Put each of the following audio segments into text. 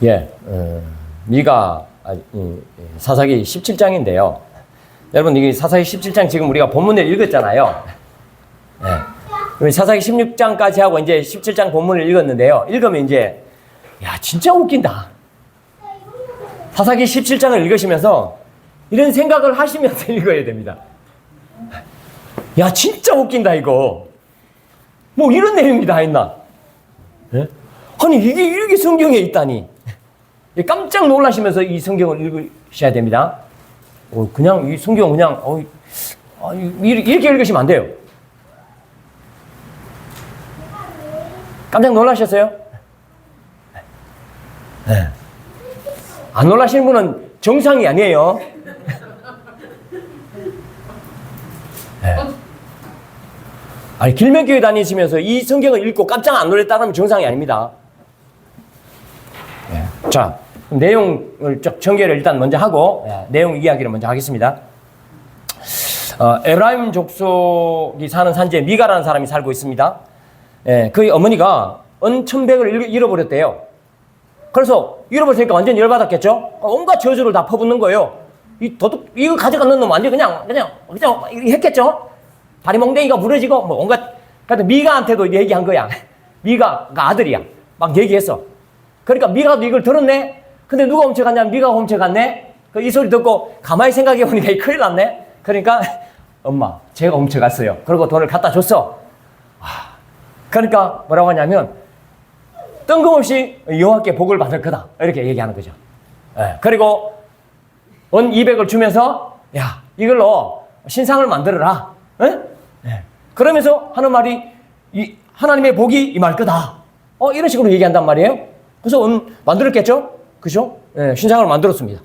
예, 미가 사사기 17장인데요. 여러분, 이 사사기 17장 지금 우리가 본문을 읽었잖아요. 예. 사사기 16장까지 하고 이제 17장 본문을 읽었는데요. 읽으면 이제, 야, 진짜 웃긴다. 사사기 17장을 읽으시면서 이런 생각을 하시면서 읽어야 됩니다. 야, 진짜 웃긴다, 이거. 뭐 이런 내용이 다 있나? 예? 아니, 이게 성경에 있다니. 깜짝 놀라시면서 이 성경을 읽으셔야 됩니다. 그냥 이 성경 그냥 이렇게 읽으시면 안 돼요. 깜짝 놀라셨어요? 네. 안 놀라시는 분은 정상이 아니에요. 네. 아니, 길명교회 다니시면서 이 성경을 읽고 깜짝 안 놀랐다면 정상이 아닙니다. 네. 자, 내용을 전개를 일단 먼저 하고 내용 이야기를 먼저 하겠습니다. 에브라임 족속이 사는 산지에 미가라는 사람이 살고 있습니다. 그의 어머니가 은 1,100을 잃어버렸대요. 그래서 잃어버리니까 완전 열받았겠죠? 온갖 저주를 다 퍼붓는 거예요. 이거 가져가는 놈 완전 그냥 했겠죠? 다리 몽댕이가 부러지고 뭐 온갖. 그래서 미가한테도 얘기한 거야. 미가가 아들이야. 막 얘기했어. 그러니까 미가도 이걸 들었네. 근데 누가 훔쳐갔냐면 미가가 훔쳐갔네. 이 소리 듣고 가만히 생각해 보니까 큰일 났네. 그러니까 엄마, 제가 훔쳐갔어요. 그리고 돈을 갖다 줬어. 그러니까 뭐라고 하냐면 뜬금없이 여호와께 복을 받을 거다, 이렇게 얘기하는 거죠. 그리고 은 200을 주면서 야, 이걸로 신상을 만들어라. 그러면서 하는 말이 하나님의 복이 임할 거다. 이런 식으로 얘기한단 말이에요. 그래서 만들었겠죠? 그죠? 신상을 만들었습니다.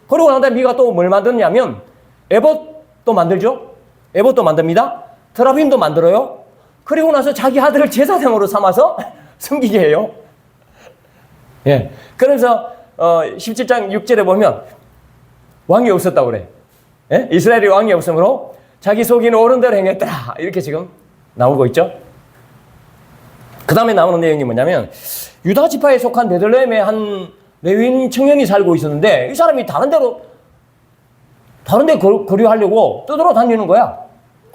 그러고 난 다음에 미가 또 뭘 만드냐면 에봇도 만들죠? 에봇도 만듭니다. 드라빔도 만들어요. 그리고 나서 자기 아들을 제사장으로 삼아서 섬기게 해요. 예. 그래서 17장 6절에 보면 왕이 없었다고 그래. 예? 이스라엘이 왕이 없으므로 자기 속이는 옳은 대로 행했더라. 이렇게 지금 나오고 있죠. 그 다음에 나오는 내용이 뭐냐면 유다 지파에 속한 베들레헴에 한 레위인 청년이 살고 있었는데 이 사람이 다른 데 거류하려고 떠돌아다니는 거야.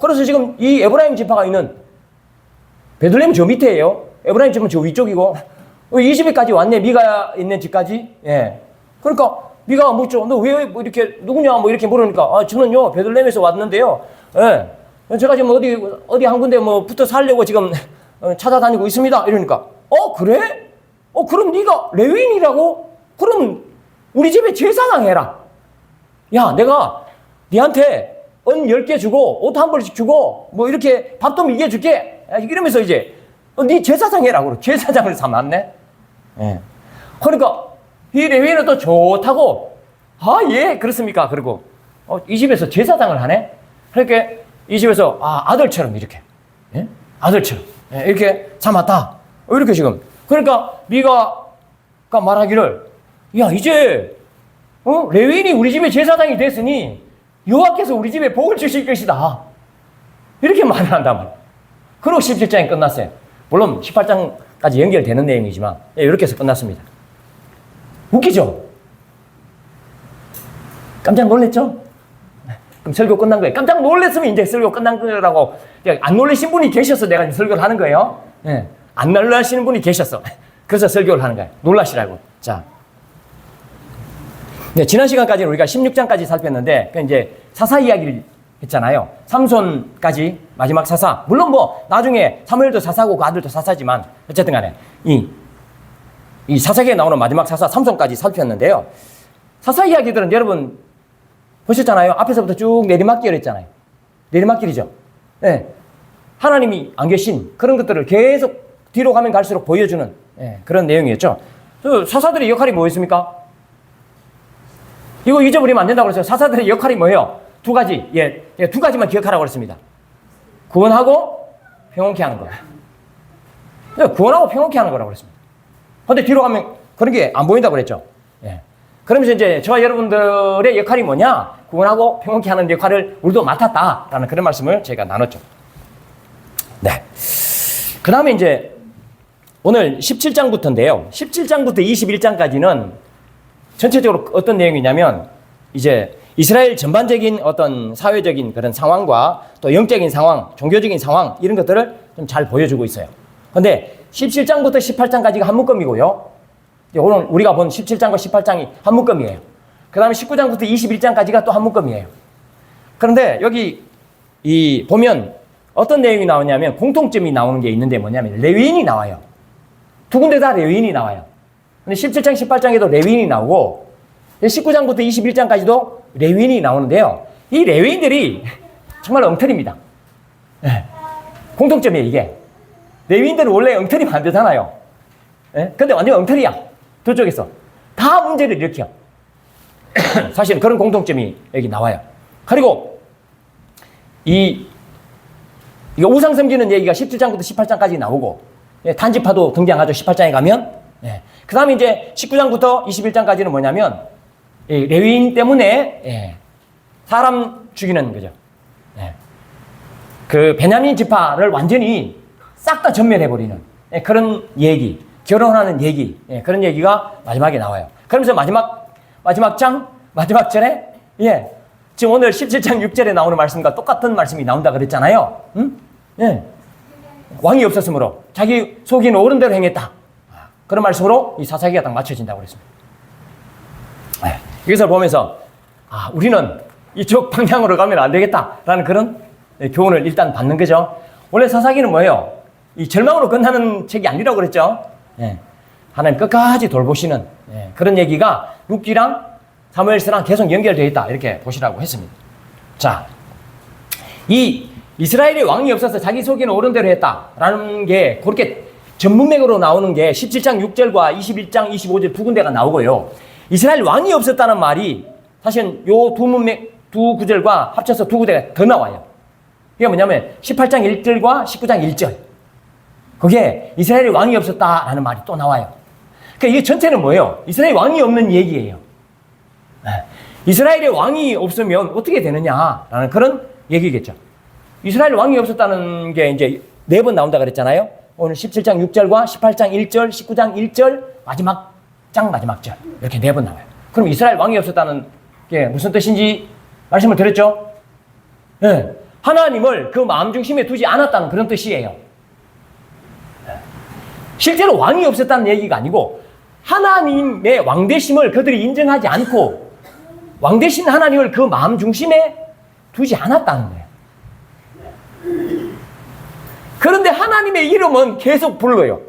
그래서 지금 이 에브라임 지파가 있는 베들레헴 저 밑에예요. 에브라임 집은 저 위쪽이고 20일까지 왔네. 미가 있는 집까지. 예. 그러니까 미가가 묻죠. 너 왜 이렇게 누구냐 뭐 이렇게 물으니까 저는요 베들레헴에서 왔는데요. 예. 제가 지금 어디 한 군데 뭐 붙어 살려고 지금 찾아다니고 있습니다. 이러니까 그래? 그럼 네가 레위인이라고? 그럼 우리 집에 제사장 해라. 야, 내가 네한테 은 10개 주고 옷 한 벌씩 주고 뭐 이렇게 밥도 먹여줄게. 이러면서 이제 네 제사장 해라. 그러고 제사장을 삼았네. 예. 그러니까 이 레위인은 또 좋다고 예, 그렇습니까? 그리고 이 집에서 제사장을 하네. 그러니까 이 집에서 아들처럼 이렇게 아들처럼 이렇게 삼았다. 이렇게 지금. 그러니까 미가가 말하기를 야, 이제 레위인이 우리 집의 제사장이 됐으니 여호와께서 우리 집에 복을 주실 것이다. 이렇게 말을 한단 말이야. 그리고 17장이 끝났어요. 물론 18장까지 연결되는 내용이지만 이렇게 해서 끝났습니다. 웃기죠? 깜짝 놀랐죠? 그럼 설교 끝난 거예요. 깜짝 놀랐으면 이제 설교 끝난 거라고. 안 놀라신 분이 계셔서 내가 이제 설교를 하는 거예요. 안 놀라시는 분이 계셨어. 그래서 설교를 하는 거예요. 놀라시라고. 자, 지난 시간까지는 우리가 16장까지 살폈는데 이제 사사 이야기를 했잖아요. 삼손까지 마지막 사사. 물론 뭐 나중에 사무엘도 사사고 그 아들도 사사지만 어쨌든 간에 이 사사기에 나오는 마지막 사사 삼손까지 살폈는데요. 사사 이야기들은 여러분 보셨잖아요. 앞에서부터 쭉 내리막길 했잖아요. 내리막길이죠. 네. 하나님이 안 계신 그런 것들을 계속 뒤로 가면 갈수록 보여주는 그런 내용이었죠. 사사들의 역할이 뭐였습니까? 이거 잊어버리면 안 된다고 그랬어요. 사사들의 역할이 뭐예요? 두 가지. 두 가지만 기억하라고 그랬습니다. 구원하고 평온케 하는 거예요. 구원하고 평온케 하는 거라고 그랬습니다. 근데 뒤로 가면 그런 게 안 보인다고 그랬죠. 그러면서 이제 저와 여러분들의 역할이 뭐냐? 구원하고 평온케 하는 역할을 우리도 맡았다라는 그런 말씀을 제가 나눴죠. 네. 그 다음에 이제 오늘 17장부터인데요. 17장부터 21장까지는 전체적으로 어떤 내용이냐면 이제 이스라엘 전반적인 어떤 사회적인 그런 상황과 또 영적인 상황, 종교적인 상황 이런 것들을 좀 잘 보여주고 있어요. 근데 17장부터 18장까지가 한 묶음이고요. 오늘 우리가 본 17장과 18장이 한 묶음이에요. 그 다음에 19장부터 21장까지가 또 한 묶음이에요. 그런데 여기 보면 어떤 내용이 나오냐면 공통점이 나오는 게 있는데 뭐냐면 레위인이 나와요. 두 군데 다 레위인이 나와요. 근데 17장, 18장에도 레위인이 나오고 19장부터 21장까지도 레위인이 나오는데요. 이 레위인들이 정말 엉터리입니다. 네. 공통점이에요, 이게. 레위인들은 원래 엉터리면 안 되잖아요. 네? 근데 완전 엉터리야. 두 쪽에서. 다 문제를 일으켜. 사실 그런 공통점이 여기 나와요. 그리고 이거 우상 섬기는 얘기가 17장부터 18장까지 나오고 단지파도 등장하죠. 18장에 가면. 그 다음에 이제 19장부터 21장까지는 뭐냐면 레위인 때문에 사람 죽이는 거죠. 그 베냐민 지파를 완전히 싹 다 전멸해버리는 그런 얘기, 결혼하는 얘기, 그런 얘기가 마지막에 나와요. 그러면서 마지막 장, 마지막 절에 지금 오늘 17장 6절에 나오는 말씀과 똑같은 말씀이 나온다 그랬잖아요. 응? 왕이 없었으므로 자기 속이는 옳은 대로 행했다. 그런 말씀으로 이 사사기가 딱 맞춰진다고 그랬습니다. 이것을 보면서 우리는 이쪽 방향으로 가면 안 되겠다라는 그런 교훈을 일단 받는 거죠. 원래 사사기는 뭐예요? 이 절망으로 끝나는 책이 아니라고 그랬죠. 하나님 끝까지 돌보시는 그런 얘기가 룻기랑 사무엘서랑 계속 연결되어 있다 이렇게 보시라고 했습니다. 자, 이 이스라엘의 왕이 없어서 자기 속이는 옳은 대로 했다라는 게 그렇게 전문맥으로 나오는 게 17장 6절과 21장 25절 두 군데가 나오고요. 이스라엘 왕이 없었다는 말이 사실은 요 두 구절과 합쳐서 두 구절가 더 나와요. 이게 뭐냐면 18장 1절과 19장 1절. 그게 이스라엘의 왕이 없었다라는 말이 또 나와요. 그러니까 이게 전체는 뭐예요? 이스라엘 왕이 없는 얘기예요. 이스라엘의 왕이 없으면 어떻게 되느냐라는 그런 얘기겠죠. 이스라엘 왕이 없었다는 게 이제 4번 나온다 그랬잖아요. 오늘 17장 6절과 18장 1절, 19장 1절, 마지막 장 마지막 절 이렇게 4번 나와요. 그럼 이스라엘 왕이 없었다는 게 무슨 뜻인지 말씀을 드렸죠? 하나님을 그 마음 중심에 두지 않았다는 그런 뜻이에요. 실제로 왕이 없었다는 얘기가 아니고 하나님의 왕되심을 그들이 인정하지 않고 왕되신 하나님을 그 마음 중심에 두지 않았다는 거예요. 그런데 하나님의 이름은 계속 불러요.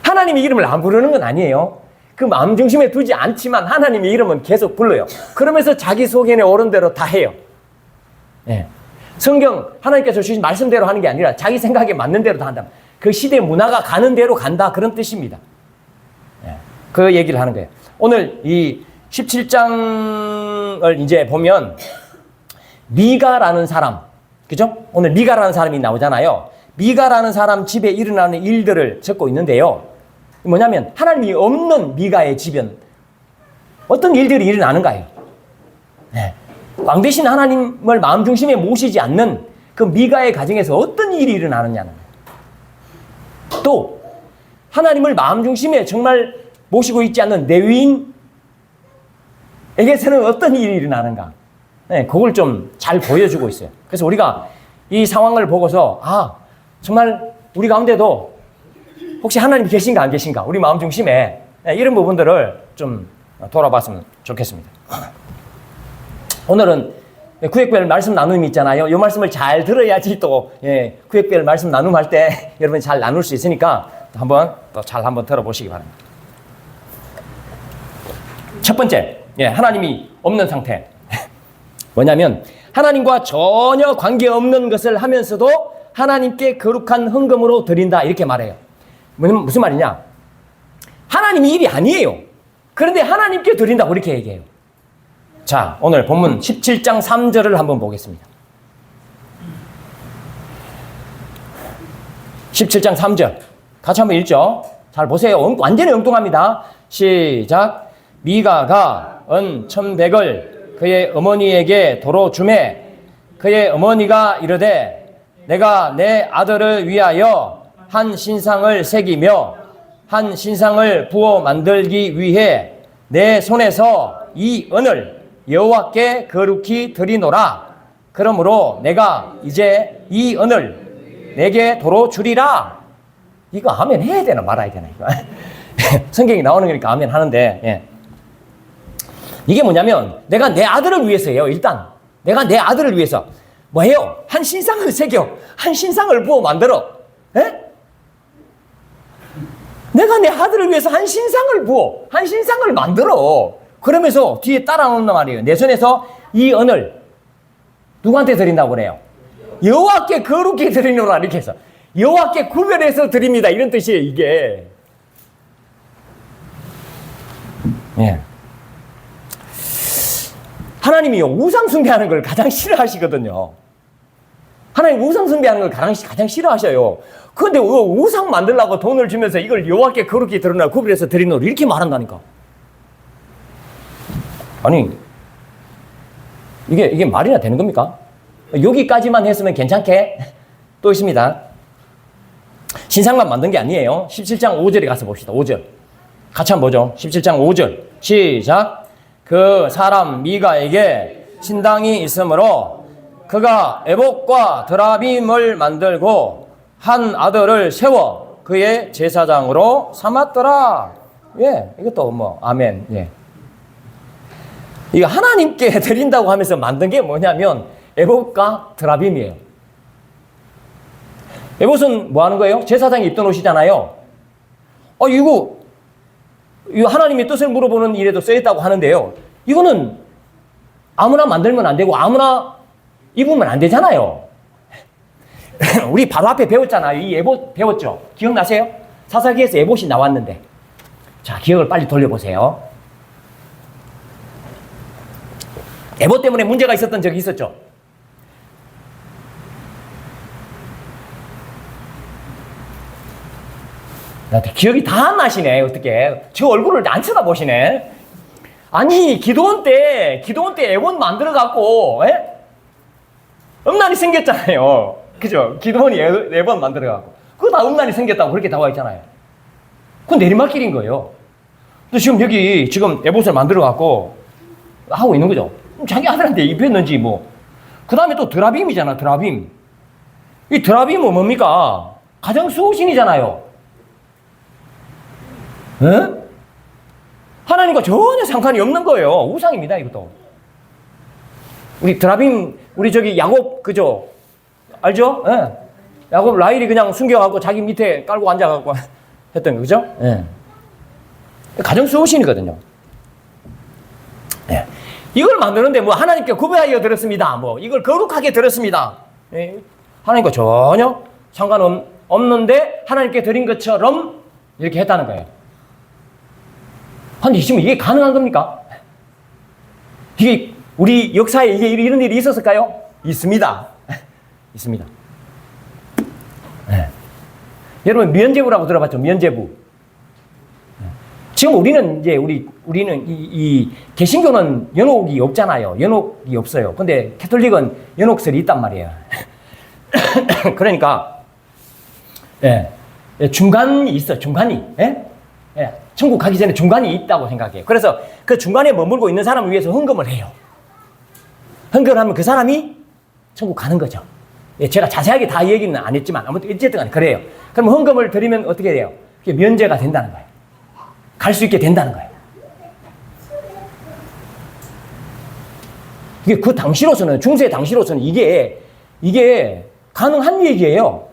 하나님의 이름을 안 부르는 건 아니에요. 그 마음 중심에 두지 않지만 하나님의 이름은 계속 불러요. 그러면서 자기 속에는 옳은 대로 다 해요. 성경 하나님께서 주신 말씀대로 하는 게 아니라 자기 생각에 맞는 대로 다 한다. 그 시대 문화가 가는 대로 간다 그런 뜻입니다. 그 얘기를 하는 거예요. 오늘 이 17장을 이제 보면 미가라는 사람, 그죠? 오늘 미가라는 사람이 나오잖아요. 미가라는 사람 집에 일어나는 일들을 적고 있는데요. 뭐냐면 하나님이 없는 미가의 집은 어떤 일들이 일어나는가요? 왕 대신 하나님을 마음 중심에 모시지 않는 그 미가의 가정에서 어떤 일이 일어나느냐는 거예요. 또 하나님을 마음 중심에 정말 모시고 있지 않는 레위인에게서는 어떤 일이 일어나는가? 그걸 좀 잘 보여주고 있어요. 그래서 우리가 이 상황을 보고서 정말 우리 가운데도 혹시 하나님이 계신가 안 계신가? 우리 마음 중심에 이런 부분들을 좀 돌아봤으면 좋겠습니다. 오늘은 구역별 말씀 나눔이 있잖아요. 이 말씀을 잘 들어야지 또 구역별 말씀 나눔할 때 여러분이 잘 나눌 수 있으니까 한번 들어보시기 바랍니다. 첫 번째, 하나님이 없는 상태. 뭐냐면 하나님과 전혀 관계없는 것을 하면서도 하나님께 거룩한 헌금으로 드린다 이렇게 말해요. 무슨 말이냐? 하나님이 일이 아니에요. 그런데 하나님께 드린다고 이렇게 얘기해요. 자, 오늘 본문 17장 3절을 한번 보겠습니다. 17장 3절 같이 한번 읽죠. 잘 보세요. 완전히 엉뚱합니다. 시작. 미가가 은 1,100을 그의 어머니에게 도로 주매 그의 어머니가 이르되 내가 내 아들을 위하여 한 신상을 새기며 한 신상을 부어 만들기 위해 내 손에서 이 은을 여호와께 거룩히 드리노라. 그러므로 내가 이제 이 은을 내게 도로 주리라. 이거 아멘 해야 되나 말아야 되나 이거. 성경이 나오는 거니까 아멘 하는데, 예. 이게 뭐냐면 내가 내 아들을 위해서예요. 일단 내가 내 아들을 위해서 뭐해요? 한 신상을 새겨, 한 신상을 부어 만들어. 예? 내가 내 아들을 위해서 한 신상을 부어, 한 신상을 만들어. 그러면서 뒤에 따라놓는단 말이에요. 내 손에서 이 은을 누구한테 드린다고 그래요? 여호와께 거룩히 드리노라. 이렇게 해서 여호와께 구별해서 드립니다. 이런 뜻이에요, 이게. 예. 하나님이요, 우상 숭배하는 걸 가장 싫어하시거든요. 하나님 우상 숭배하는 걸 가장 싫어하셔요. 그런데 우상 만들려고 돈을 주면서 이걸 여호와께 거룩히 드리노라, 구별해서 드리노라 이렇게 말한다니까. 아니, 이게 말이나 되는 겁니까? 여기까지만 했으면 괜찮게? 또 있습니다. 신상만 만든 게 아니에요. 17장 5절에 가서 봅시다. 5절. 같이 한번 보죠. 17장 5절. 시작. 그 사람 미가에게 신당이 있으므로 그가 에봇과 드라빔을 만들고 한 아들을 세워 그의 제사장으로 삼았더라. 예, 이것도 뭐 아멘. 예. 이거 하나님께 드린다고 하면서 만든 게 뭐냐면 에봇과 드라빔이에요. 에봇은 뭐 하는 거예요? 제사장이 입던 옷이잖아요. 이거 하나님의 뜻을 물어보는 일에도 쓰였다고 하는데요. 이거는 아무나 만들면 안 되고 아무나 입으면 안 되잖아요. 우리 바로 앞에 배웠잖아요. 이 에봇 배웠죠? 기억나세요? 사사기에서 에봇이 나왔는데. 자, 기억을 빨리 돌려보세요. 에봇 때문에 문제가 있었던 적이 있었죠? 나한테 기억이 다 안 나시네. 어떻게 저 얼굴을 안 쳐다보시네. 아니 기도원 때 에봇 만들어 갖고 음란이 생겼잖아요. 그죠? 기도원이 에봇 만들어 갖고 그거 다 음란이 생겼다고 그렇게 나와 있잖아요. 그건 내리막길인 거예요. 근데 지금 여기 지금 에봇을 만들어 갖고 하고 있는 거죠. 자기 아들한테 입혔는지 뭐. 그 다음에 또 드라빔이잖아. 드라빔. 이 드라빔은 뭡니까? 가정 수호신이잖아요. 에? 하나님과 전혀 상관이 없는 거예요. 우상입니다, 이것도. 우리 드라빔, 우리 저기 야곱, 그죠? 알죠? 예. 야곱 라헬이 그냥 숨겨갖고 자기 밑에 깔고 앉아갖고 했던 거, 그죠? 예. 가정 수호신이거든요. 예. 이걸 만드는데 뭐 하나님께 구별하여 드렸습니다. 뭐 이걸 거룩하게 드렸습니다. 예. 하나님과 전혀 상관없는데 하나님께 드린 것처럼 이렇게 했다는 거예요. 근데 지금 이게 가능한 겁니까? 이게 우리 역사에 이런 일이 있었을까요? 있습니다. 있습니다. 네. 여러분 면죄부라고 들어봤죠? 면죄부. 지금 우리는 이 개신교는 연옥이 없잖아요. 연옥이 없어요. 근데 캐톨릭은 연옥설이 있단 말이에요. 그러니까 중간이 있어. 중간이. 천국 가기 전에 중간이 있다고 생각해요. 그래서 그 중간에 머물고 있는 사람을 위해서 헌금을 해요. 헌금을 하면 그 사람이 천국 가는 거죠. 제가 자세하게 다 얘기는 안 했지만 아무튼 어쨌든 간에 그래요. 그럼 헌금을 드리면 어떻게 돼요? 그게 면제가 된다는 거예요. 갈 수 있게 된다는 거예요. 이게 그 당시로서는, 중세 당시로서는 이게 가능한 얘기예요.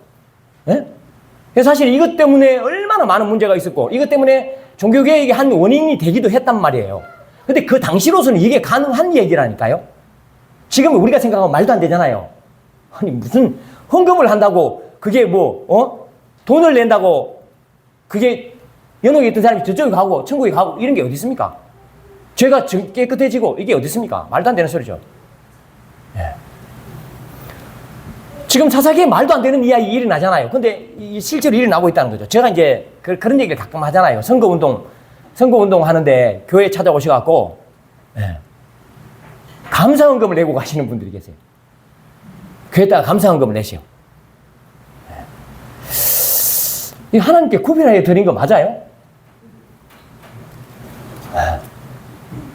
그래서 사실 이것 때문에 얼마나 많은 문제가 있었고, 이것 때문에 종교개혁의 한 원인이 되기도 했단 말이에요. 근데 그 당시로서는 이게 가능한 얘기라니까요. 지금은 우리가 생각하면 말도 안 되잖아요. 아니, 무슨 헌금을 한다고, 그게 돈을 낸다고, 그게 연옥에 있던 사람이 저쪽에 가고, 천국에 가고, 이런 게 어디 있습니까? 죄가 깨끗해지고, 이게 어디 있습니까? 말도 안 되는 소리죠. 예. 지금 사사기에 말도 안 되는 이야기 일어나잖아요. 근데 실제로 일어나고 있다는 거죠. 제가 이제 그런 얘기를 가끔 하잖아요. 선거운동 하는데 교회 찾아오셔갖고, 감사헌금을 내고 가시는 분들이 계세요. 교회에다가 감사헌금을 내시오. 이 하나님께 구별하여 드린 거 맞아요?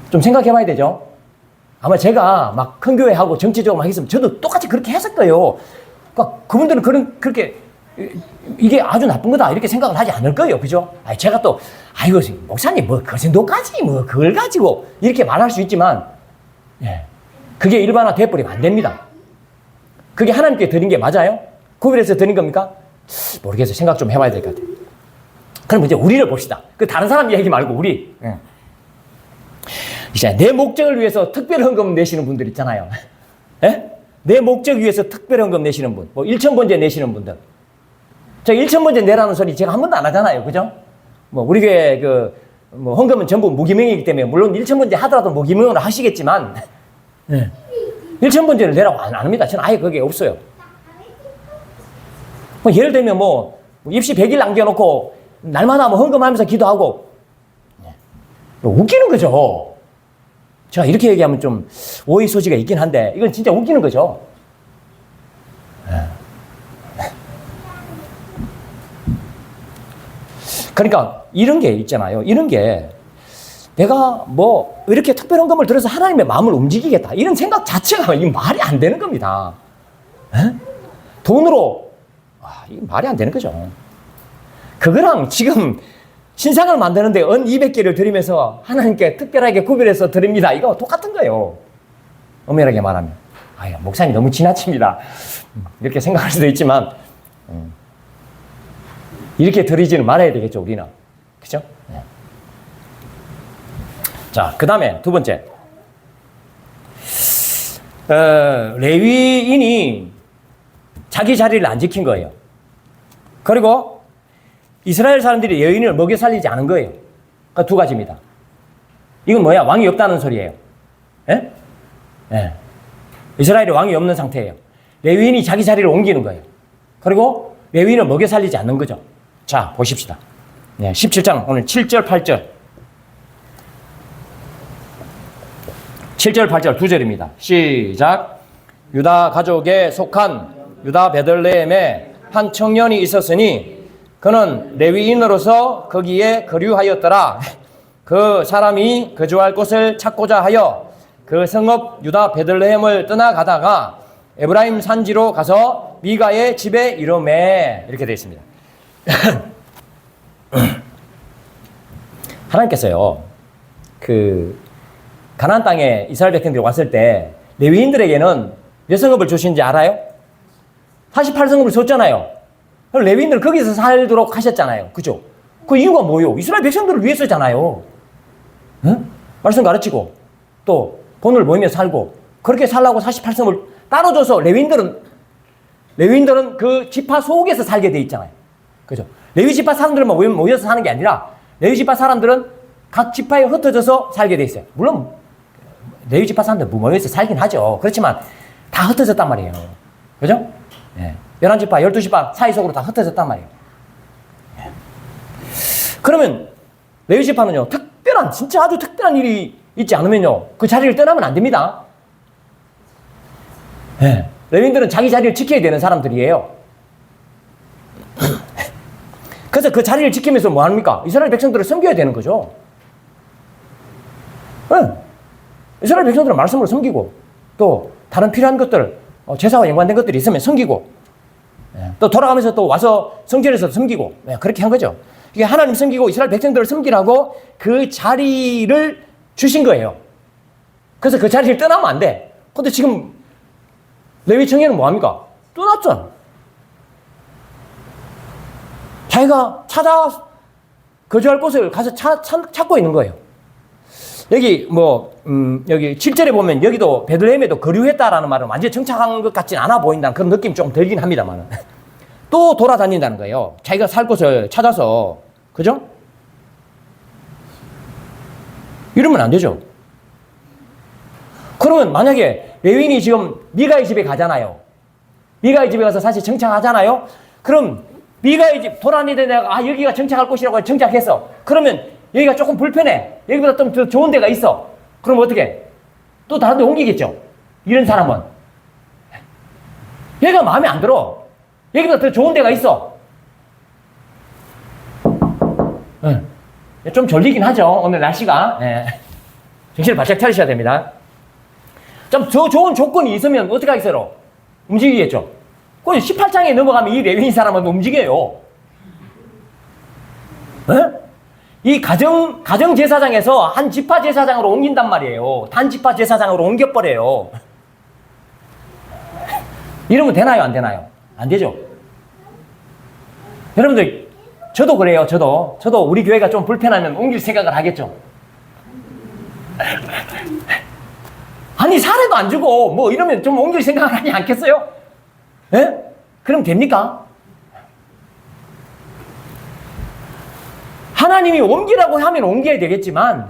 좀 생각해 봐야 되죠? 아마 제가 막 큰 교회하고 정치적으로 막 했으면 저도 똑같이 그렇게 했을 거예요. 그러니까 그분들은 그렇게 이게 아주 나쁜 거다 이렇게 생각을 하지 않을 거예요. 그죠? 제가 또 아이고 목사님 뭐 그 정도까지 뭐 그걸 가지고 이렇게 말할 수 있지만 그게 일반화 돼버리면 안 됩니다. 그게 하나님께 드린 게 맞아요? 구별해서 드린 겁니까? 모르겠어요. 생각 좀 해봐야 될 것 같아요. 그럼 이제 우리를 봅시다. 그 다른 사람 얘기 말고 우리. 이제 내 목적을 위해서 특별 헌금 내시는 분들 있잖아요. 내 목적 위해서 특별 헌금 내시는 분. 뭐 1,000번째 내시는 분들. 저 1,000번째 내라는 소리 제가 한 번도 안 하잖아요. 그죠? 뭐 우리 교회 뭐 헌금은 전부 무기명이기 때문에 물론 1,000번째 하더라도 무기명으로 하시겠지만 1,000번째를 내라고 안 합니다. 저는 아예 그게 없어요. 뭐 예를 들면 뭐 입시 100일 남겨놓고 날마다 뭐 헌금하면서 기도하고 웃기는 거죠. 제가 이렇게 얘기하면 좀 오해 소지가 있긴 한데 이건 진짜 웃기는 거죠. 그러니까 이런 게 있잖아요. 이런 게 내가 뭐 이렇게 특별 헌금을 들어서 하나님의 마음을 움직이겠다 이런 생각 자체가 이 말이 안 되는 겁니다. 돈으로 이게 말이 안 되는 거죠. 그거랑 지금 신상을 만드는데 은 200개를 드리면서 하나님께 특별하게 구별해서 드립니다. 이거 똑같은 거예요. 엄밀하게 말하면. 목사님 너무 지나칩니다. 이렇게 생각할 수도 있지만 이렇게 드리지는 말아야 되겠죠, 우리는. 그죠? 자, 그 다음에 두 번째. 레위인이 자기 자리를 안 지킨 거예요. 그리고 이스라엘 사람들이 여인을 먹여 살리지 않은 거예요. 그러니까 두 가지입니다. 이건 뭐야? 왕이 없다는 소리예요. 이스라엘에 왕이 없는 상태예요. 레위인이 자기 자리를 옮기는 거예요. 그리고 레위인을 먹여 살리지 않는 거죠. 자, 보십시다. 17장 오늘 7절, 8절. 7절, 8절 두 절입니다. 시작. 유다 가족에 속한 유다 베들레헴에 한 청년이 있었으니 그는 레위인으로서 거기에 거류하였더라. 그 사람이 거주할 곳을 찾고자 하여 그 성읍 유다 베들레헴을 떠나가다가 에브라임 산지로 가서 미가의 집에 이르매. 이렇게 되어 있습니다. 하나님께서요, 가나안 땅에 이스라엘 백성들이 왔을 때 레위인들에게는 몇 성읍을 주신지 알아요? 48성읍을 줬잖아요. 레위인들 거기서 살도록 하셨잖아요. 그죠? 그 이유가 뭐예요? 이스라엘 백성들을 위해서잖아요. 말씀 가르치고 또 돈을 모이면서 살고 그렇게 살라고 48성을 따로 줘서 레위인들은 그 지파 속에서 살게 돼 있잖아요. 그죠? 레위 지파 사람들만 모여서 사는 게 아니라 레위 지파 사람들은 각 지파에 흩어져서 살게 돼 있어요. 물론 레위 지파 사람들 모여서 살긴 하죠. 그렇지만 다 흩어졌단 말이에요. 그죠? 11지파, 12지파 사이 속으로 다 흩어졌단 말이에요. 그러면 레위 지파는요, 진짜 아주 특별한 일이 있지 않으면요, 그 자리를 떠나면 안 됩니다. 레위인들은 자기 자리를 지켜야 되는 사람들이에요. 그래서 그 자리를 지키면서 뭐 합니까? 이스라엘 백성들을 섬겨야 되는 거죠. 이스라엘 백성들은 말씀으로 섬기고 또 다른 필요한 것들, 제사와 연관된 것들이 있으면 섬기고 또 돌아가면서 또 와서 성전에서 섬기고 그렇게 한 거죠. 이게 하나님 섬기고 이스라엘 백성들을 섬기라고 그 자리를 주신 거예요. 그래서 그 자리를 떠나면 안 돼. 근데 지금 레위 청년은 뭐 합니까? 떠났잖아. 자기가 거주할 곳을 가서 찾고 있는 거예요. 여기 여기 7절에 보면 여기도 베들레헴에도 거류했다라는 말은 완전히 정착한 것 같진 않아 보인다는 그런 느낌이 좀 들긴 합니다만 또 돌아다닌다는 거예요. 자기가 살 곳을 찾아서. 그죠? 이러면 안 되죠. 그러면 만약에 레위인이 지금 미가의 집에 가잖아요. 미가의 집에 가서 사실 정착하잖아요. 그럼 미가의 집 돌아다니던 내가 여기가 정착할 곳이라고 정착했어. 그러면 여기가 조금 불편해. 여기보다 좀 더 좋은 데가 있어. 그럼 어떻게? 또 다른 데 옮기겠죠. 이런 사람은. 여기가 마음에 안 들어. 여기보다 더 좋은 데가 있어. 좀 졸리긴 하죠. 오늘 날씨가. 예. 정신을 바짝 차리셔야 됩니다. 좀 더 좋은 조건이 있으면 어떻게 하겠어요? 움직이겠죠. 그 18장에 넘어가면 이 레위인 사람은 움직여요. 예? 이 가정 제사장에서 한 지파 제사장으로 옮긴단 말이에요. 단 지파 제사장으로 옮겨버려요. 이러면 되나요? 안 되나요? 안 되죠. 여러분들, 저도 그래요. 저도 우리 교회가 좀 불편하면 옮길 생각을 하겠죠. 아니, 사례도 안 주고 뭐 이러면 좀 옮길 생각을 하지 않겠어요? 예? 그럼 됩니까? 하나님이 옮기라고 하면 옮겨야 되겠지만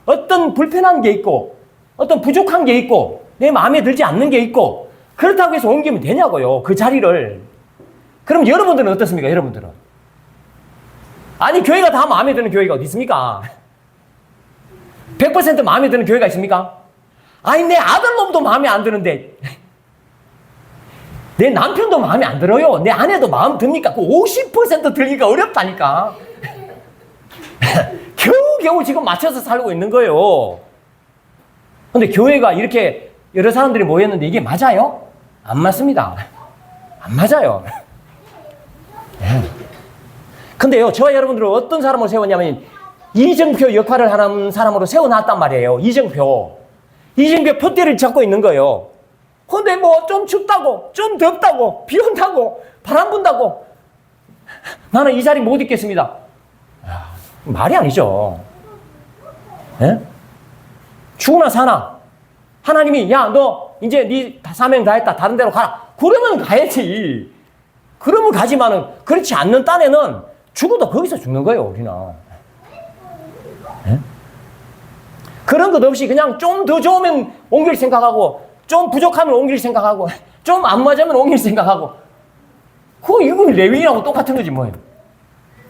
어떤 불편한 게 있고 어떤 부족한 게 있고 내 마음에 들지 않는 게 있고 그렇다고 해서 옮기면 되냐고요. 그 자리를. 그럼 여러분들은 어떻습니까? 여러분들은. 아니, 교회가 다 마음에 드는 교회가 어디 있습니까? 100% 마음에 드는 교회가 있습니까? 아니, 내 아들놈도 마음에 안 드는데 내 남편도 마음에 안 들어요. 내 아내도 마음 듭니까? 그 50% 들기가 어렵다니까. 겨우겨우 지금 맞춰서 살고 있는 거예요. 근데 교회가 이렇게 여러 사람들이 모였는데 이게 맞아요? 안 맞습니다. 안 맞아요. 근데요, 저와 여러분들은 어떤 사람으로 세웠냐면 이정표 역할을 하는 사람으로 세워놨단 말이에요. 이정표 표대를 잡고 있는 거예요. 근데 뭐 좀 춥다고, 좀 덥다고, 비 온다고, 바람 분다고 나는 이 자리 못 있겠습니다. 말이 아니죠. 예? 죽으나 사나 하나님이 야, 너 이제 네 사명 다 했다. 다른 데로 가라. 그러면 가야지. 그러면 가지만은 그렇지 않는 딴에는 죽어도 거기서 죽는 거예요, 우리는. 예? 그런 것 없이 그냥 좀 더 좋으면 옮길 생각하고 좀 부족하면 옮길 생각하고 좀 안 맞으면 옮길 생각하고 이거 레위인하고 똑같은 거지 뭐예요.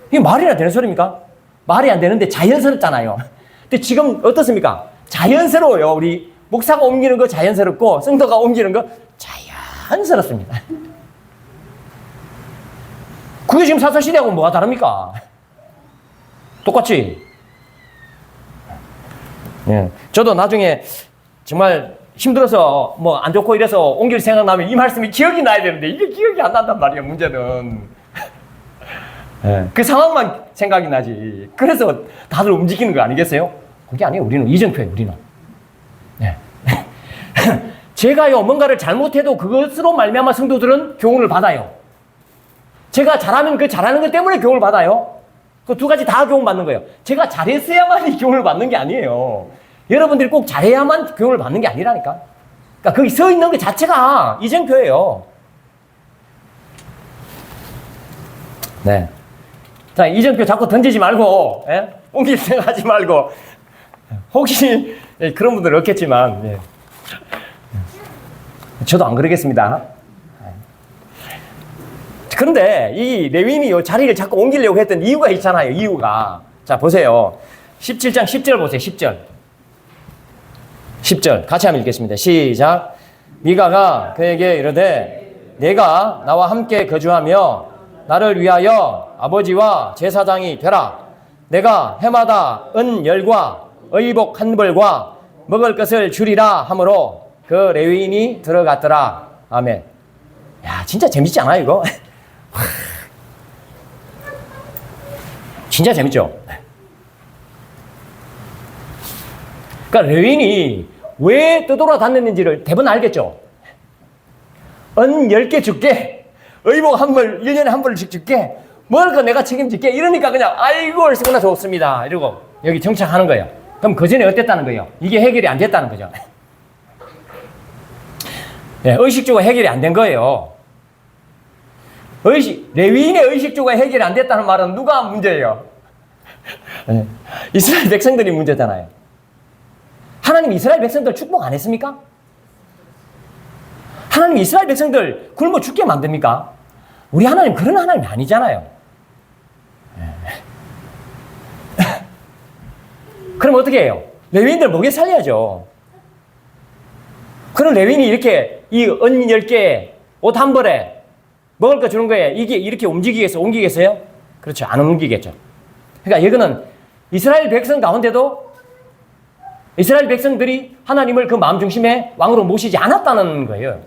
이게 말이나 되는 소리입니까? 말이 안 되는데 자연스럽잖아요. 근데 지금 어떻습니까? 자연스러워요. 우리 목사가 옮기는 거 자연스럽고 성도가 옮기는 거 자연스럽습니다. 그게 지금 사사시대하고 뭐가 다릅니까? 똑같지? 예. 저도 나중에 정말 힘들어서 뭐 안 좋고 이래서 옮길 생각나면 이 말씀이 기억이 나야 되는데 이게 기억이 안 난단 말이에요, 문제는. 예. 그 상황만 생각이 나지. 그래서 다들 움직이는 거 아니겠어요? 그게 아니에요. 우리는 이정표예요, 우리는. 예. 제가요, 뭔가를 잘못해도 그것으로 말미암아 성도들은 교훈을 받아요. 제가 잘하면 그 잘하는 것 때문에 교훈을 받아요. 그 두 가지 다 교훈 받는 거예요. 제가 잘했어야만 이 교훈을 받는 게 아니에요. 여러분들이 꼭 잘해야만 교훈을 받는 게 아니라니까. 그러니까 거기 서 있는 것 자체가 이정표예요. 네. 자, 이정표 자꾸 던지지 말고, 예? 옮길 생각하지 말고, 혹시, 예, 그런 분들은 없겠지만, 예. 저도 안 그러겠습니다. 그런데 이 레위인이 이 자리를 자꾸 옮기려고 했던 이유가 있잖아요, 이유가. 자, 보세요. 17장 10절 보세요, 10절. 10절. 같이 한번 읽겠습니다. 시작. 미가가 그에게 이르되 내가 나와 함께 거주하며 나를 위하여 아버지와 제사장이 되라. 내가 해마다 은열과 의복 한 벌과 먹을 것을 주리라 하므로 그 레위인이 들어갔더라. 아멘. 야, 진짜 재밌지 않아요, 이거? 진짜 재밌죠? 그러니까 레위인이 왜 떠돌아다녔는지를 대부분 알겠죠? 은 10개 줄게. 의복 한 벌, 1년에 한 벌씩 줄게. 먹을 거 내가 책임질게. 이러니까 그냥 아이고 얼마나 좋습니다. 이러고 여기 정착하는 거예요. 그럼 그 전에 어땠다는 거예요? 이게 해결이 안 됐다는 거죠. 네, 의식주가 해결이 안 된 거예요. 레위인의 의식주가 해결이 안 됐다는 말은 누가 문제예요? 네. 이스라엘 백성들이 문제잖아요. 하나님 이스라엘 백성들 축복 안 했습니까? 하나님 이스라엘 백성들 굶어 죽게 만듭니까? 우리 하나님 그런 하나님이 아니잖아요. 네. 그럼 어떻게 해요? 레위인들 먹여 살려야죠. 그럼 레위인이 이렇게 이 은 10개, 옷 한 벌에 먹을 거 주는 거에 이게 이렇게 옮기겠어요? 그렇죠. 안 옮기겠죠. 그러니까 이거는 이스라엘 백성 가운데도 이스라엘 백성들이 하나님을 그 마음 중심의 왕으로 모시지 않았다는 거예요.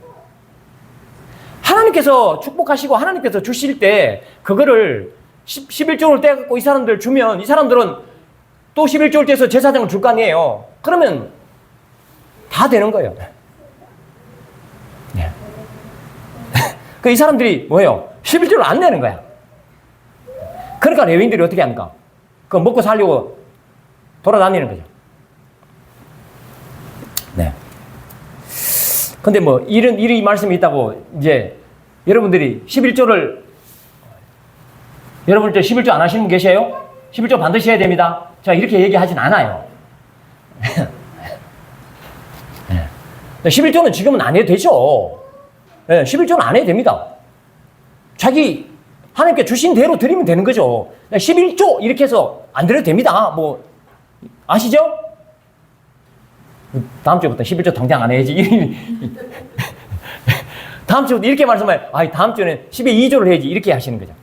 하나님께서 축복하시고 하나님께서 주실 때 그거를 11조를 떼갖고 이 사람들 주면 이 사람들은 또 11조를 떼서 제사장을 줄 거 아니에요. 그러면 다 되는 거예요. 네. 그 이 사람들이 뭐예요? 11조를 안 내는 거야. 그러니까 레위인들이 어떻게 합니까? 그거 먹고 살려고 돌아다니는 거죠. 네. 근데 뭐 이런 말씀이 있다고 이제 여러분들이 11조를 여러분 11조 안 하시는 분 계세요? 11조 반드시 해야 됩니다. 제가 이렇게 얘기하진 않아요. 11조는 지금은 안 해도 되죠. 11조는 안 해도 됩니다. 자기 하나님께 주신 대로 드리면 되는 거죠. 11조 이렇게 해서 안 드려도 됩니다. 뭐 아시죠? 다음 주부터 11조 당장 안 해야지. 다음 주부터 이렇게 말씀하면 다음 주에는 12조를 해야지 이렇게 하시는 거죠.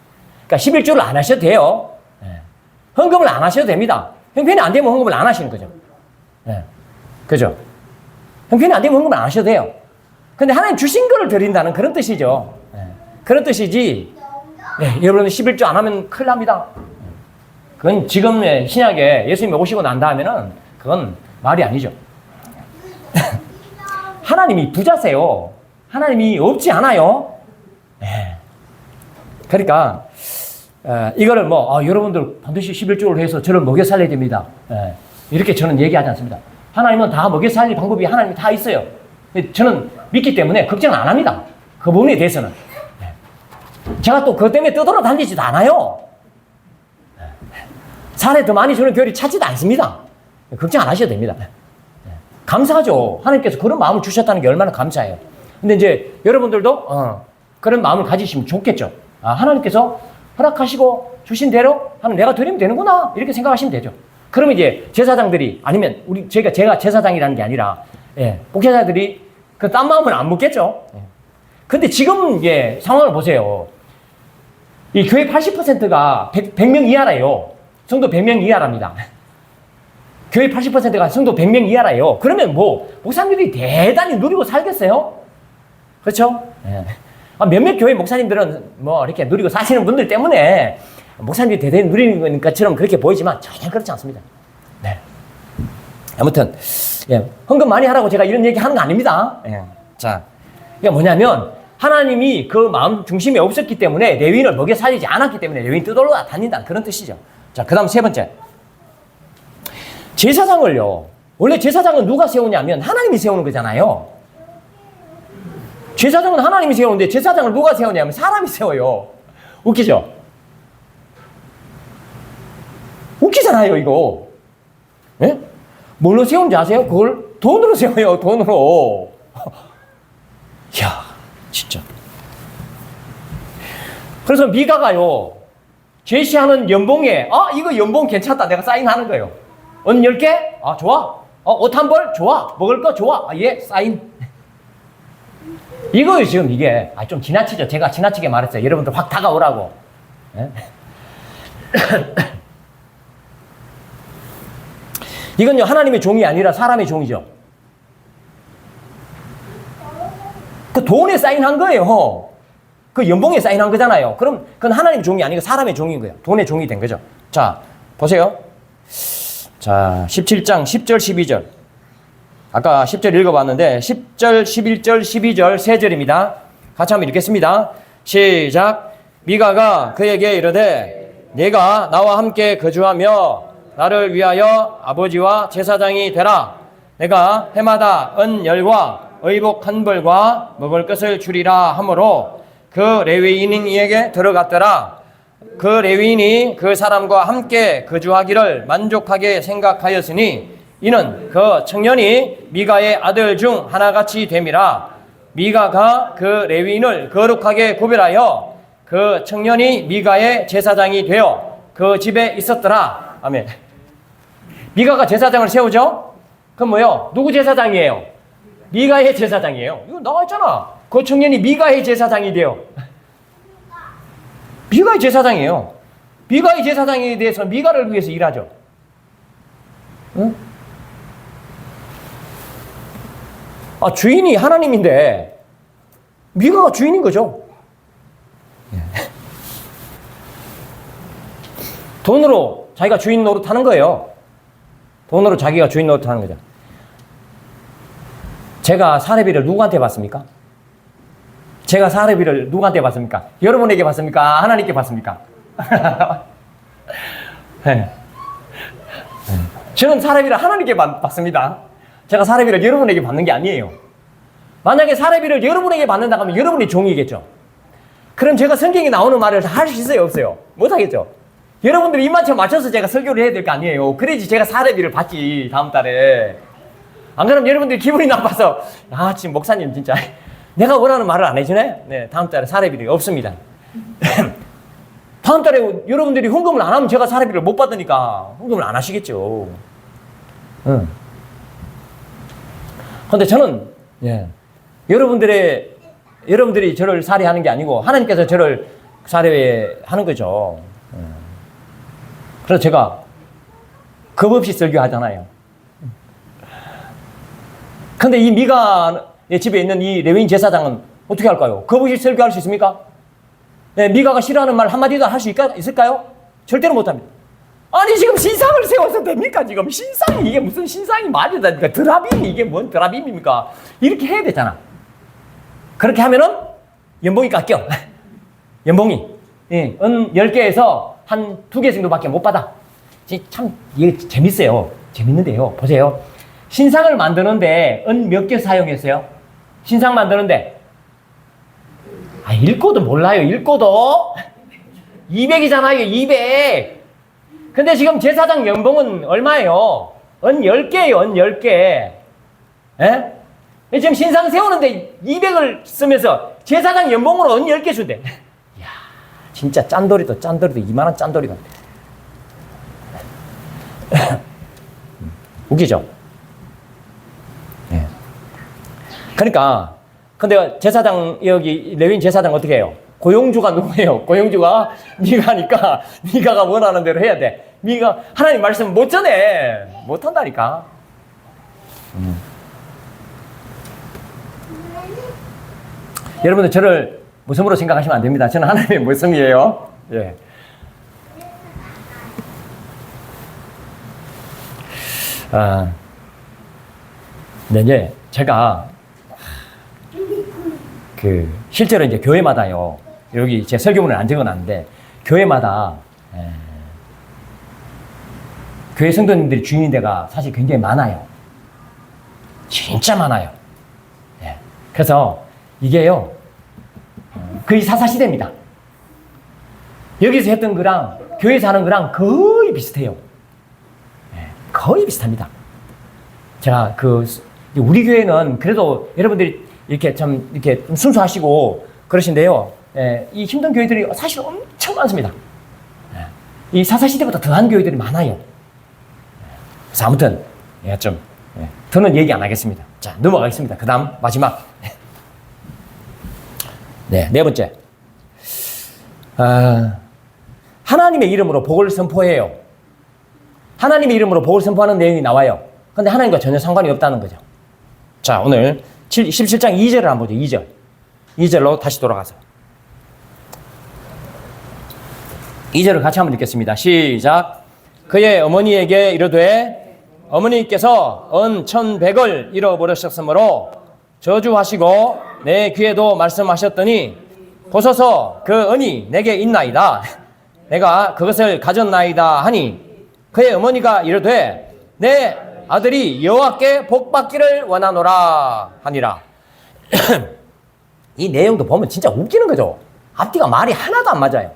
그러니까 11조를 안 하셔도 돼요. 헌금을 안 하셔도 됩니다. 형편이 안 되면 헌금을 안 하시는 거죠. 그죠? 형편이 안 되면 헌금을 안 하셔도 돼요. 근데 하나님 주신 거를 드린다는 그런 뜻이죠. 그런 뜻이지, 여러분 11조 안 하면 큰일 납니다. 그건 지금 신약에 예수님이 오시고 난 다음에는 그건 말이 아니죠. 하나님이 부자세요. 하나님이 없지 않아요. 그러니까 이거를 여러분들 반드시 11조를 해서 저를 먹여 살려야 됩니다. 이렇게 저는 얘기하지 않습니다. 하나님은 다 먹여 살릴 방법이 하나님이 다 있어요. 저는 믿기 때문에 걱정 안 합니다. 그 부분에 대해서는. 제가 또 그것 때문에 떠돌아 다니지도 않아요. 사례 더 많이 주는 교회를 찾지도 않습니다. 걱정 안 하셔도 됩니다. 감사하죠. 하나님께서 그런 마음을 주셨다는 게 얼마나 감사해요. 근데 이제 여러분들도 그런 마음을 가지시면 좋겠죠. 하나님께서 허락하시고 주신 대로 하면 내가 드리면 되는구나 이렇게 생각하시면 되죠. 그러면 이제 제사장들이 아니면 제가 제사장이라는 게 아니라 목회자들이 그 딴 마음을 안 묻겠죠. 근데 지금 상황을 보세요. 이 교회 80%가 100명 이하래요. 성도 100명 이하랍니다. 교회 80%가 성도 100명 이하래요. 그러면 목사님들이 대단히 누리고 살겠어요? 그렇죠? 몇몇 교회 목사님들은 이렇게 누리고 사시는 분들 때문에 목사님들이 대단히 누리는 것처럼 그렇게 보이지만 전혀 그렇지 않습니다. 네. 아무튼, 헌금 많이 하라고 제가 이런 얘기 하는 거 아닙니다. 자, 이게 뭐냐면, 하나님이 그 마음 중심에 없었기 때문에 레위인을 먹여 살리지 않았기 때문에 레위인 떠돌아 다닌다는 그런 뜻이죠. 자, 그 다음 세 번째. 제사장을요. 원래 제사장은 누가 세우냐면 하나님이 세우는 거잖아요. 제사장은 하나님이 세우는데 제사장을 누가 세우냐면 사람이 세워요. 웃기죠? 웃기잖아요, 이거. 뭘로 세우는지 아세요? 그걸 돈으로 세워요, 돈으로. 이야, 진짜. 그래서 미가가요, 제시하는 연봉에, 이거 연봉 괜찮다. 내가 사인하는 거예요. 옷 10개? 좋아. 옷 한 벌? 좋아. 먹을 거? 좋아. 예, 사인. 이거 지금 이게, 좀 지나치죠. 제가 지나치게 말했어요. 여러분들 확 다가오라고. 이건요, 하나님의 종이 아니라 사람의 종이죠. 그 돈에 사인한 거예요. 그 연봉에 사인한 거잖아요. 그럼 그건 하나님의 종이 아니고 사람의 종인 거예요. 돈의 종이 된 거죠. 자, 보세요. 자, 17장 10절 12절. 아까 10절 읽어봤는데 10절, 11절, 12절 세 절입니다. 같이 한번 읽겠습니다. 시작. 미가가 그에게 이르되 네가 나와 함께 거주하며 나를 위하여 아버지와 제사장이 되라. 내가 해마다 은열과 의복 한 벌과 먹을 것을 주리라 하므로 그 레위인에게 들어갔더라. 그 레위인이 그 사람과 함께 거주하기를 만족하게 생각하였으니 이는 그 청년이 미가의 아들 중 하나같이 됨이라. 미가가 그 레위인을 거룩하게 구별하여 그 청년이 미가의 제사장이 되어 그 집에 있었더라. 아멘. 미가가 제사장을 세우죠? 그럼 뭐요? 누구 제사장이에요? 미가의 제사장이에요. 이거 나와 있잖아. 그 청년이 미가의 제사장이 돼요. 미가의 제사장이에요. 미가의 제사장에 대해서 미가를 위해서 일하죠. 응? 아, 주인이 하나님인데 미가가 주인인 거죠. 돈으로 자기가 주인 노릇하는 거예요. 돈으로 자기가 주인 노릇하는 거죠. 제가 사례비를 누구한테 받습니까? 제가 사례비를 누구한테 받습니까? 여러분에게 받습니까? 하나님께 받습니까? 네. 저는 사례비를 하나님께 받습니다. 제가 사례비를 여러분에게 받는 게 아니에요. 만약에 사례비를 여러분에게 받는다고 하면 여러분이 종이겠죠. 그럼 제가 성경에 나오는 말을 다 할 수 있어요? 없어요? 못하겠죠. 여러분들이 입맞춰 맞춰서 제가 설교를 해야 될 거 아니에요. 그래야지 제가 사례비를 받지, 다음 달에. 안 그러면 여러분들이 기분이 나빠서, 아, 지금 목사님 진짜 내가 원하는 말을 안 해주네? 네, 다음 달에 사례비가 없습니다. 다음 달에 여러분들이 헌금을 안 하면 제가 사례비를 못 받으니까 헌금을 안 하시겠죠. 응. 근데 저는, 예, 여러분들이 저를 살해하는 게 아니고 하나님께서 저를 살해하는 거죠. 그래서 제가 겁 없이 설교하잖아요. 근데 이 미가의 집에 있는 이 레위인 제사장은 어떻게 할까요? 겁 없이 설교할 수 있습니까? 네, 미가가 싫어하는 말 한마디도 할 수 있을까요? 절대로 못합니다. 아니, 지금 신상을 세워서 됩니까? 지금 신상이, 이게 무슨 신상이 말이 됩니까? 드라빔이, 이게 뭔 드라빔입니까? 이렇게 해야 되잖아. 그렇게 하면은 연봉이 깎여. 연봉이. 예, 은 10개에서 한 2개 정도밖에 못 받아. 참, 이게 재밌어요. 재밌는데요. 보세요. 신상을 만드는데 은 몇 개 사용했어요? 신상 만드는데. 아, 읽고도 몰라요. 읽고도. 200이잖아요. 200. 근데 지금 제사장 연봉은 얼마예요? 은 10개예요. 은 10개. 예? 지금 신상 세우는데 200을 쓰면서 제사장 연봉으로 은 10개 준대. 이야, 진짜 짠돌이도 이만한 짠돌이가. 웃기죠? 예. 그러니까, 근데 제사장, 여기 레위인 제사장 어떻게 해요? 고용주가 누구예요? 고용주가 미가니까 미가가 원하는 대로 해야 돼. 미가 하나님 말씀 못 전해. 못 한다니까. 여러분들 저를 모성으로 생각하시면 안 됩니다. 저는 하나님의 모성이에요. 예. 네, 이제 제가 실제로 이제 교회마다요. 여기 제 설교문을 안 적어놨는데 교회마다 교회 성도님들이 주인인 데가 사실 굉장히 많아요. 진짜 많아요. 예. 그래서 이게요 거의 사사시대입니다. 여기서 했던 거랑 교회에서 하는 거랑 거의 비슷해요. 예. 거의 비슷합니다. 제가 우리 교회는 그래도 여러분들이 이렇게 좀 순수하시고 그러신데요. 예, 이 힘든 교회들이 사실 엄청 많습니다. 예, 이 사사시대보다 더한 교회들이 많아요. 그래서 아무튼 더는 얘기 안 하겠습니다. 자, 넘어가겠습니다. 그 다음 마지막. 네, 네 번째. 하나님의 이름으로 복을 선포해요. 하나님의 이름으로 복을 선포하는 내용이 나와요. 근데 하나님과 전혀 상관이 없다는 거죠. 자, 오늘 17장 2절을 한번 보죠. 2절. 2절로 다시 돌아가서. 2절을 같이 한번 읽겠습니다. 시작. 그의 어머니에게 이르되 어머니께서 은 1,100을 잃어버리셨으므로 저주하시고 내 귀에도 말씀하셨더니 보소서 그 은이 내게 있나이다. 내가 그것을 가졌나이다 하니 그의 어머니가 이르되 내 아들이 여호와께 복받기를 원하노라 하니라. 이 내용도 보면 진짜 웃기는 거죠. 앞뒤가 말이 하나도 안 맞아요.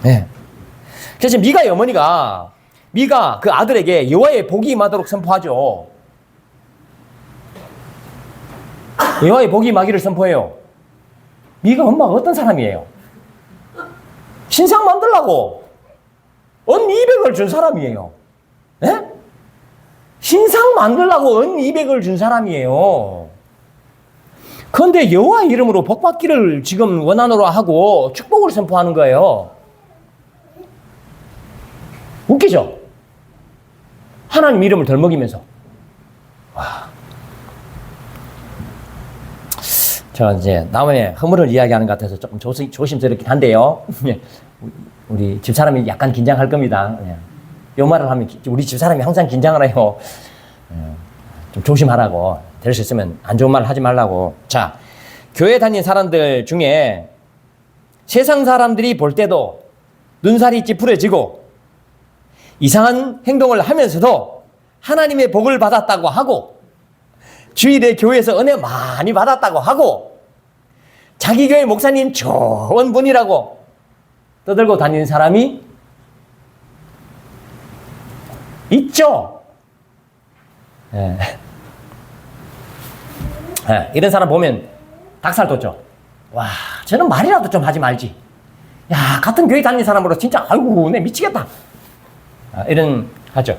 네. 그래서 미가의 어머니가 미가 그 아들에게 여호와의 복이 임하도록 선포하죠. 여호와의 복이 임하기를 선포해요. 미가 엄마가 어떤 사람이에요? 신상 만들라고 은 200을 준 사람이에요. 예? 신상 만들라고 은 200을 준 사람이에요. 그런데 여호와 이름으로 복받기를 지금 원하노라 하고 축복을 선포하는 거예요. 웃기죠? 하나님 이름을 덜먹이면서. 와. 제가 이제 남의 허물을 이야기하는 것 같아서 조금 조심스럽긴 한데요. 우리 집사람이 약간 긴장할 겁니다. 요 말을 하면 우리 집사람이 항상 긴장을 해요. 좀 조심하라고. 될 수 있으면 안 좋은 말을 하지 말라고. 자, 교회 다닌 사람들 중에 세상 사람들이 볼 때도 눈살이 찌푸려지고 이상한 행동을 하면서도 하나님의 복을 받았다고 하고 주일에 교회에서 은혜 많이 받았다고 하고 자기 교회 목사님 좋은 분이라고 떠들고 다니는 사람이 있죠. 예. 예, 이런 사람 보면 닭살 돋죠. 와, 쟤는 말이라도 좀 하지 말지. 야, 같은 교회 다니는 사람으로 진짜 아이고 내 미치겠다. 이런 하죠.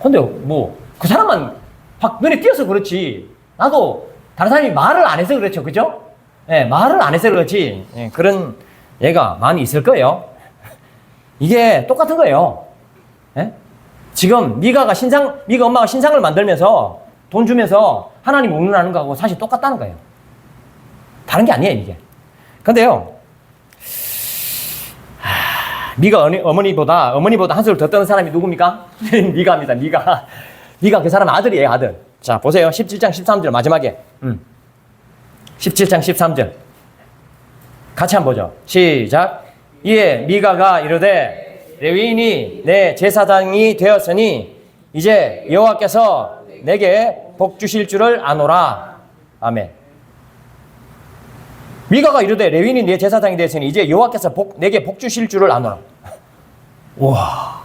근데 뭐 그 사람만 확 눈에 띄어서 그렇지. 나도 다른 사람이 말을 안 해서 그렇죠, 그죠? 예, 말을 안 해서 그렇지. 예, 그런 얘가 많이 있을 거예요. 이게 똑같은 거예요. 예? 지금 미가 엄마가 신상을 만들면서 돈 주면서 하나님 묵는하는 거하고 사실 똑같다는 거예요. 다른 게 아니에요, 이게. 근데요, 미가 어머니보다 한 수를 더 떠는 사람이 누굽니까? 미가입니다, 미가. 미가 그 사람 아들이에요, 아들. 자, 보세요. 17장 13절 마지막에. 17장 13절. 같이 한번 보죠. 시작. 이에 미가가 이르되 레위인이 내 제사장이 되었으니 이제 여호와께서 내게 복 주실 줄을 아노라. 아멘. 미가가 이르되 레위인이 내 제사장이 되었으니 이제 여호와께서 내게 복 주실 줄을 아노라. 우와,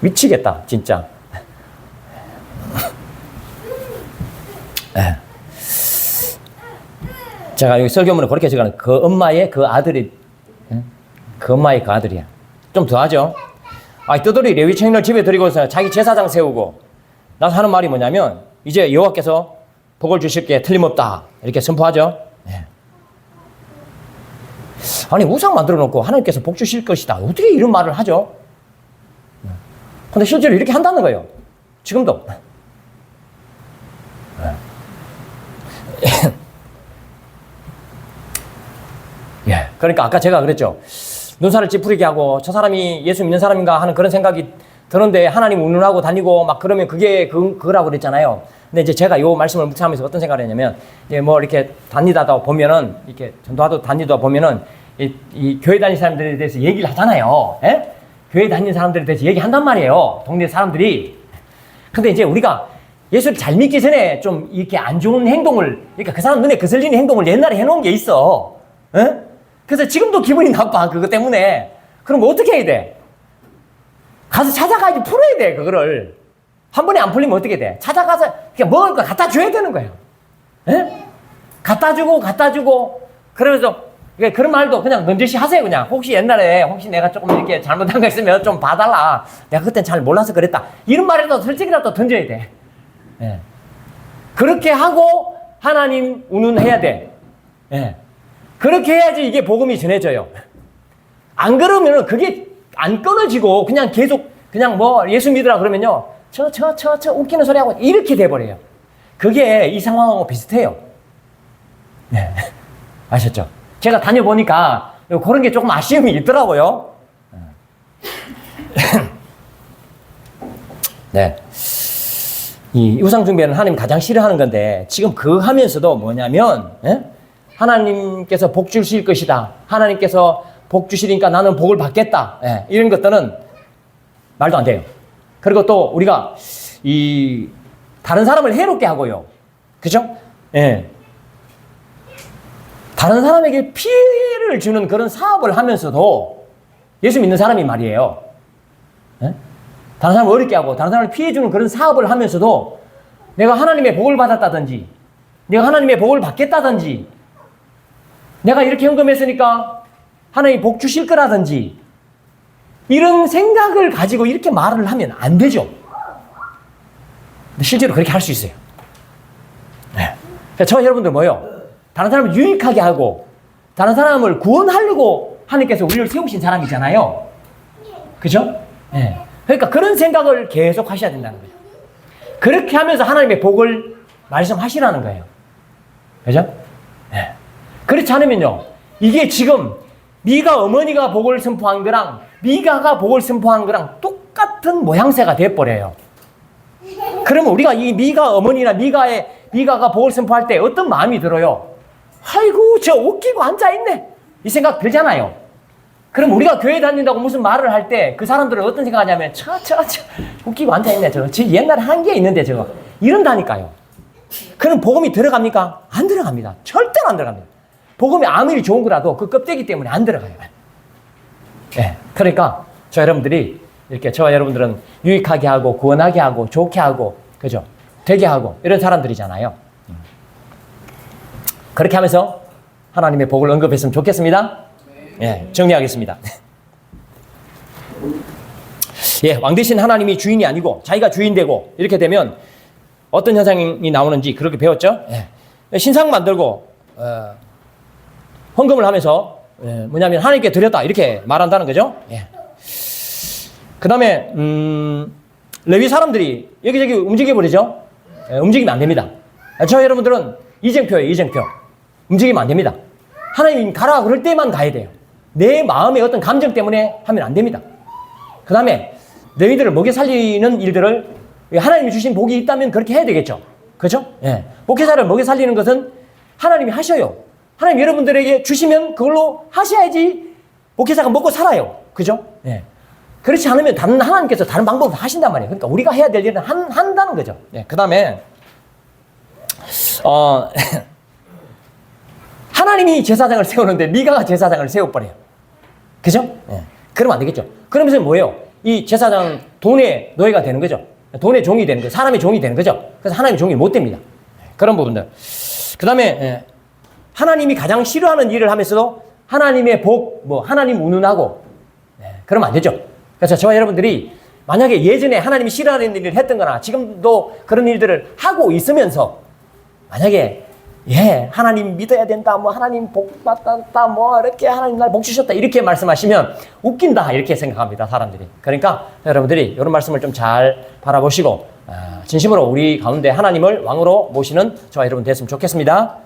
미치겠다 진짜. 제가 여기 설교문에 그렇게 적어놓은 그 엄마의 그 아들이, 그 엄마의 그 아들이야. 좀 더 하죠. 떠돌이 레위 청년을 집에 들이고서 자기 제사장 세우고 나서 하는 말이 뭐냐면 이제 여호와께서 복을 주실 게 틀림없다 이렇게 선포하죠. 아니, 우상 만들어 놓고 하나님께서 복 주실 것이다, 어떻게 이런 말을 하죠? 근데 실제로 이렇게 한다는 거예요. 지금도. 예. 그러니까 아까 제가 그랬죠. 눈살을 찌푸리게 하고 저 사람이 예수 믿는 사람인가 하는 그런 생각이 드는데 하나님 운운하고 다니고 막 그러면 그게 그거라고 그랬잖아요. 근데 이제 제가 요 말씀을 묵상하면서 어떤 생각을 했냐면, 이제 뭐 이렇게 다니다 보면은, 이렇게 전도하다 다니다 보면은, 이 교회 다니는 사람들에 대해서 얘기를 하잖아요. 예? 교회 다니는 사람들에 대해서 얘기한단 말이에요. 동네 사람들이. 근데 이제 우리가 예수를 잘 믿기 전에 좀 이렇게 안 좋은 행동을, 그러니까 그 사람 눈에 거슬리는 행동을 옛날에 해놓은 게 있어. 예? 그래서 지금도 기분이 나빠, 그것 때문에. 그럼 뭐 어떻게 해야 돼? 가서 찾아가야지, 풀어야 돼, 그거를. 한 번에 안 풀리면 어떻게 돼? 찾아가서 그냥 먹을 거 갖다 줘야 되는 거예요. 예? 갖다 주고. 그러면서, 그런 말도 그냥 넌지시 하세요, 그냥. 혹시 내가 조금 이렇게 잘못한 거 있으면 좀 봐달라. 내가 그땐 잘 몰라서 그랬다. 이런 말이라도 솔직히라도 던져야 돼. 예. 그렇게 하고 하나님 운운해야 돼. 예. 그렇게 해야지 이게 복음이 전해져요. 안 그러면은 그게 안 끊어지고 그냥 계속 그냥 뭐 예수 믿으라 그러면요. 저 웃기는 소리 하고 이렇게 돼버려요. 그게 이 상황하고 비슷해요. 네. 아셨죠? 제가 다녀보니까 그런 게 조금 아쉬움이 있더라고요. 네. 이 우상숭배는 하나님 가장 싫어하는 건데 지금 그 하면서도 뭐냐면, 하나님께서 복 주실 것이다. 하나님께서 복 주시니까 나는 복을 받겠다. 이런 것들은 말도 안 돼요. 그리고 또 우리가 이 다른 사람을 해롭게 하고요. 그죠? 예. 다른 사람에게 피해를 주는 그런 사업을 하면서도 예수 믿는 사람이 말이에요. 예? 다른 사람을 어렵게 하고 다른 사람을 피해 주는 그런 사업을 하면서도 내가 하나님의 복을 받았다든지 내가 하나님의 복을 받겠다든지 내가 이렇게 헌금했으니까 하나님이 복 주실 거라든지 이런 생각을 가지고 이렇게 말을 하면 안 되죠. 근데 실제로 그렇게 할 수 있어요. 네. 저와 여러분들 뭐예요? 다른 사람을 유익하게 하고 다른 사람을 구원하려고 하나님께서 우리를 세우신 사람이잖아요. 그죠? 예. 그러니까 그런 생각을 계속 하셔야 된다는 거죠. 그렇게 하면서 하나님의 복을 말씀하시라는 거예요. 그죠? 예. 그렇지 않으면요, 이게 지금 미가 어머니가 복을 선포한 거랑 미가가 복을 선포한 거랑 똑같은 모양새가 돼버려요. 그러면 우리가 이 미가 어머니나 미가가 복을 선포할 때 어떤 마음이 들어요? 아이고, 저 웃기고 앉아있네, 이 생각 들잖아요. 그럼 우리가 교회 다닌다고 무슨 말을 할 때 그 사람들은 어떤 생각하냐면 웃기고 앉아있네, 저거 옛날에 한 게 있는데 저거 이런다니까요. 그럼 복음이 들어갑니까? 안 들어갑니다. 절대로 안 들어갑니다. 복음이 아무리 좋은 거라도 그 껍데기 때문에 안 들어가요. 네, 그러니까 저 여러분들이 이렇게 저와 여러분들은 유익하게 하고 구원하게 하고 좋게 하고, 그죠? 되게 하고 이런 사람들이잖아요. 그렇게 하면서 하나님의 복을 언급했으면 좋겠습니다. 예, 정리하겠습니다. 예, 왕 대신 하나님이 주인이 아니고 자기가 주인 되고 이렇게 되면 어떤 현상이 나오는지 그렇게 배웠죠. 예. 신상 만들고 헌금을 하면서 뭐냐면 하나님께 드렸다 이렇게 말한다는 거죠. 예. 그 다음에 레위 사람들이 여기저기 움직여버리죠. 예, 움직이면 안 됩니다. 저 여러분들은 이정표예요. 이정표. 움직이면 안 됩니다. 하나님 가라 그럴 때만 가야 돼요. 내 마음의 어떤 감정 때문에 하면 안 됩니다. 그 다음에 너희들을 먹여 살리는 일들을 하나님이 주신 복이 있다면 그렇게 해야 되겠죠. 그렇죠? 예. 목회자를 먹여 살리는 것은 하나님이 하셔요. 하나님 여러분들에게 주시면 그걸로 하셔야지 목회자가 먹고 살아요. 그죠? 예. 그렇지 않으면 하나님께서 다른 방법을 하신단 말이에요. 그러니까 우리가 해야 될 일은 한다는 거죠. 예. 그 다음에 하나님이 제사장을 세우는데 미가가 제사장을 세워버려요. 그죠? 예. 그러면 안 되겠죠. 그러면서 뭐예요? 이 제사장 돈의 노예가 되는 거죠. 돈의 종이 되는 거죠. 사람의 종이 되는 거죠. 그래서 하나님의 종이 못 됩니다. 그런 부분들. 그 다음에 하나님이 가장 싫어하는 일을 하면서도 하나님의 복, 하나님 운운하고 그러면 안 되죠. 그래서 저와 여러분들이 만약에 예전에 하나님이 싫어하는 일을 했던 거나 지금도 그런 일들을 하고 있으면서 만약에 하나님 믿어야 된다, 하나님 복 받았다, 이렇게 하나님 날 복 주셨다, 이렇게 말씀하시면 웃긴다, 이렇게 생각합니다, 사람들이. 그러니까 여러분들이 이런 말씀을 좀 잘 바라보시고, 진심으로 우리 가운데 하나님을 왕으로 모시는 저와 여러분 됐으면 좋겠습니다.